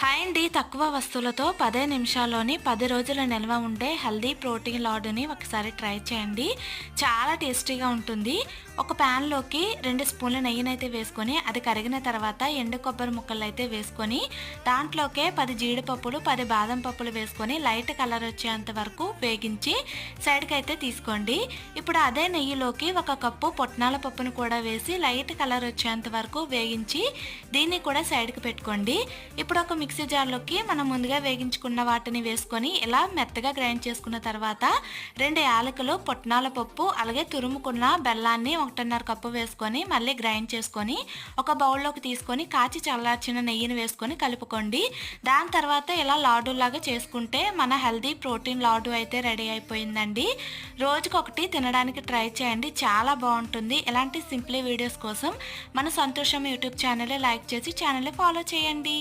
Hi అండి. తక్కువ వస్తువులతో 10 నిమిషాల్లోని 10 రోజులు నిల్వ ఉండే హెల్దీ ప్రోటీన్ లాడుని ఒకసారి ట్రై చేయండి. చాలా టేస్టీగా ఉంటుంది. ఒక ప్యాన్‌లోకి 2 స్పూన్ల నెయ్యినైతే వేసుకొని, అది కరిగిన తర్వాత ఎండు కొబ్బరి ముక్కలైతే వేసుకొని, దాంట్లోకే 10 జీడిపప్పులు, 10 బాదం పప్పులు వేసుకొని లైట్ కలర్ వచ్చేంత వరకు వేగించి సైడ్‌కైతే తీసుకోండి. ఇప్పుడు అదే నెయ్యిలోకి 1 కప్పు పుట్నాల పప్పును కూడా వేసి లైట్ కలర్ వచ్చేంత వరకు వేగించి దీన్ని కూడా సైడ్‌కి పెట్టుకోండి. ఇప్పుడు ఒక మిక్సీ జార్లోకి మనం ముందుగా వేగించుకున్న వాటిని వేసుకొని ఇలా మెత్తగా గ్రైండ్ చేసుకున్న తర్వాత 2 యాలకులు, పుట్నాల పప్పు, అలాగే తురుముకున్న బెల్లాన్ని 1.5 కప్పు వేసుకొని మళ్ళీ గ్రైండ్ చేసుకొని ఒక బౌల్లోకి తీసుకొని కాచి చల్లార్చిన నెయ్యిని వేసుకొని కలుపుకోండి. దాని తర్వాత ఇలా లాడులాగా చేసుకుంటే మన హెల్దీ ప్రోటీన్ లాడు అయితే రెడీ అయిపోయిందండి. రోజుకొకటి తినడానికి ట్రై చేయండి. చాలా బాగుంటుంది. ఇలాంటి సింప్లీ వీడియోస్ కోసం మన సంతోషం యూట్యూబ్ ఛానల్ లైక్ చేసి ఛానల్ని ఫాలో చేయండి.